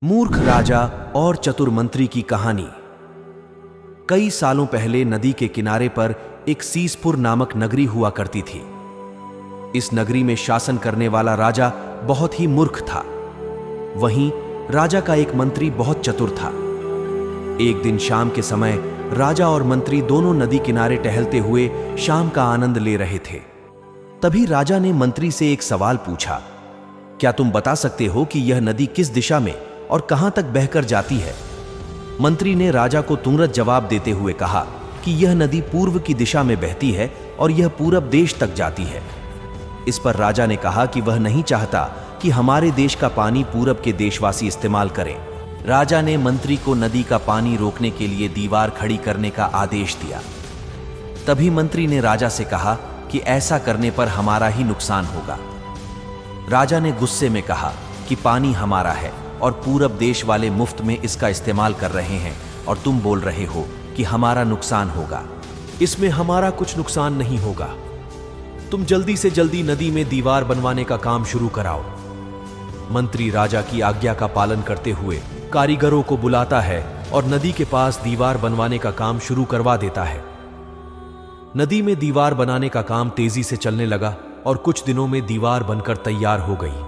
मूर्ख राजा और चतुर मंत्री की कहानी। कई सालों पहले नदी के किनारे पर एक सीसपुर नामक नगरी हुआ करती थी। इस नगरी में शासन करने वाला राजा बहुत ही मूर्ख था। वहीं राजा का एक मंत्री बहुत चतुर था। एक दिन शाम के समय राजा और मंत्री दोनों नदी किनारे टहलते हुए शाम का आनंद ले रहे थे। तभी राजा ने मंत्री से एक सवाल पूछा, क्या तुम बता सकते हो कि यह नदी किस दिशा में और कहां तक बहकर जाती है? मंत्री ने राजा को तुरंत जवाब देते हुए कहा कि यह नदी पूर्व की दिशा में बहती है और यह पूरब देश तक जाती है। इस पर राजा ने कहा कि वह नहीं चाहता कि हमारे देश का पानी पूरब के देशवासी इस्तेमाल करें। राजा ने मंत्री को नदी का पानी रोकने के लिए दीवार खड़ी करने का आदेश दिया। तभी मंत्री ने राजा से कहा कि ऐसा करने पर हमारा ही नुकसान होगा। राजा ने गुस्से में कहा कि पानी हमारा है और पूरब देश वाले मुफ्त में इसका इस्तेमाल कर रहे हैं और तुम बोल रहे हो कि हमारा नुकसान होगा। इसमें हमारा कुछ नुकसान नहीं होगा। तुम जल्दी से जल्दी नदी में दीवार बनवाने का काम शुरू कराओ। मंत्री राजा की आज्ञा का पालन करते हुए कारीगरों को बुलाता है और नदी के पास दीवार बनवाने का काम शुरू करवा देता है। नदी में दीवार बनाने का काम तेजी से चलने लगा और कुछ दिनों में दीवार बनकर तैयार हो गई।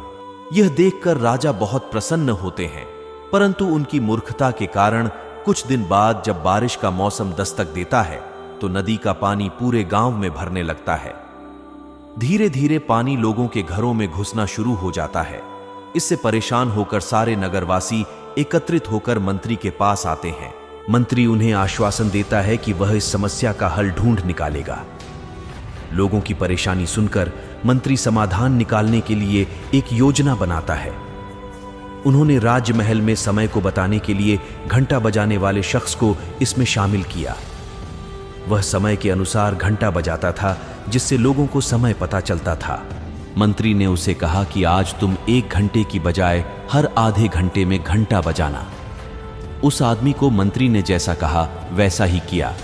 यह देखकर राजा बहुत प्रसन्न होते हैं, परंतु उनकी मूर्खता के कारण कुछ दिन बाद जब बारिश का मौसम दस्तक देता है तो नदी का पानी पूरे गांव में भरने लगता है। धीरे धीरे पानी लोगों के घरों में घुसना शुरू हो जाता है। इससे परेशान होकर सारे नगरवासी एकत्रित होकर मंत्री के पास आते हैं। मंत्री उन्हें आश्वासन देता है कि वह इस समस्या का हल ढूंढ निकालेगा। लोगों की परेशानी सुनकर मंत्री समाधान निकालने के लिए एक योजना बनाता है। उन्होंने राजमहल में समय को बताने के लिए घंटा बजाने वाले शख्स को इसमें शामिल किया। वह समय के अनुसार घंटा बजाता था, जिससे लोगों को समय पता चलता था। मंत्री ने उसे कहा कि आज तुम 1 घंटे की बजाय हर आधे घंटे में घंटा बजाना। उस आदमी को मंत्री ने जैसा कहा वैसा ही किया।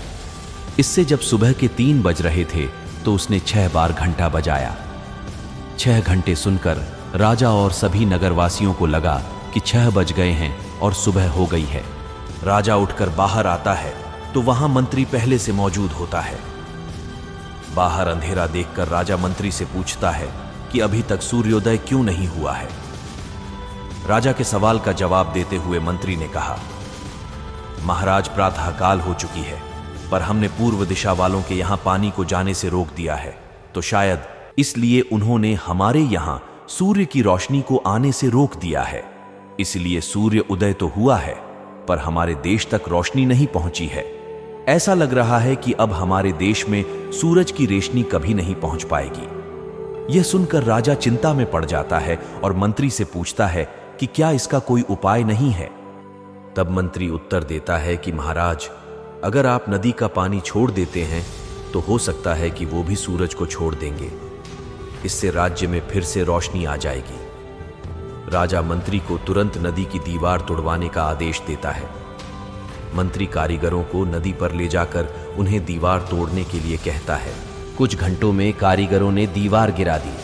इससे जब सुबह के 3 बज रहे थे तो उसने 6 बार घंटा बजाया। 6 घंटे सुनकर राजा और सभी नगरवासियों को लगा कि 6 बज गए हैं और सुबह हो गई है। राजा उठकर बाहर आता है तो वहां मंत्री पहले से मौजूद होता है। बाहर अंधेरा देखकर राजा मंत्री से पूछता है कि अभी तक सूर्योदय क्यों नहीं हुआ है। राजा के सवाल का जवाब देते हुए मंत्री ने कहा, महाराज, प्रातःकाल हो चुकी है, पर हमने पूर्व दिशा वालों के यहां पानी को जाने से रोक दिया है, तो शायद इसलिए उन्होंने हमारे यहां सूर्य की रोशनी को आने से रोक दिया है। इसलिए सूर्य उदय तो हुआ है, पर हमारे देश तक रोशनी नहीं पहुंची है। ऐसा लग रहा है कि अब हमारे देश में सूरज की रोशनी कभी नहीं पहुंच पाएगी। यह सुनकर राजा चिंता में पड़ जाता है और मंत्री से पूछता है कि क्या इसका कोई उपाय नहीं है। तब मंत्री उत्तर देता है कि महाराज, अगर आप नदी का पानी छोड़ देते हैं तो हो सकता है कि वो भी सूरज को छोड़ देंगे। इससे राज्य में फिर से रोशनी आ जाएगी। राजा मंत्री को तुरंत नदी की दीवार तोड़वाने का आदेश देता है। मंत्री कारीगरों को नदी पर ले जाकर उन्हें दीवार तोड़ने के लिए कहता है। कुछ घंटों में कारीगरों ने दीवार गिरा दी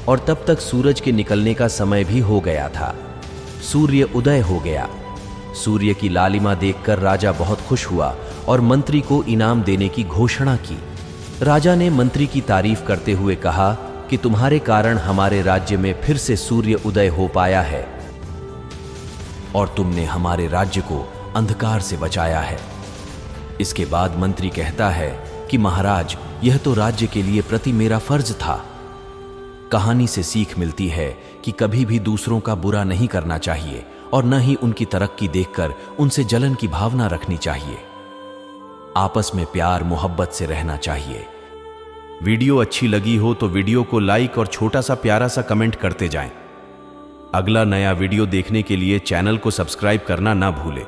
और तब तक सूरज के निकलने का समय भी हो गया था। सूर्य उदय हो गया। सूर्य की लालिमा देखकर राजा बहुत खुश हुआ और मंत्री को इनाम देने की घोषणा की। राजा ने मंत्री की तारीफ करते हुए कहा कि तुम्हारे कारण हमारे राज्य में फिर से सूर्य उदय हो पाया है और तुमने हमारे राज्य को अंधकार से बचाया है। इसके बाद मंत्री कहता है कि महाराज, यह तो राज्य के लिए प्रति मेरा फर्ज था। कहानी से सीख मिलती है कि कभी भी दूसरों का बुरा नहीं करना चाहिए और न ही उनकी तरक्की देखकर उनसे जलन की भावना रखनी चाहिए। आपस में प्यार मोहब्बत से रहना चाहिए। वीडियो अच्छी लगी हो तो वीडियो को लाइक और छोटा सा प्यारा सा कमेंट करते जाएं। अगला नया वीडियो देखने के लिए चैनल को सब्सक्राइब करना ना भूलें।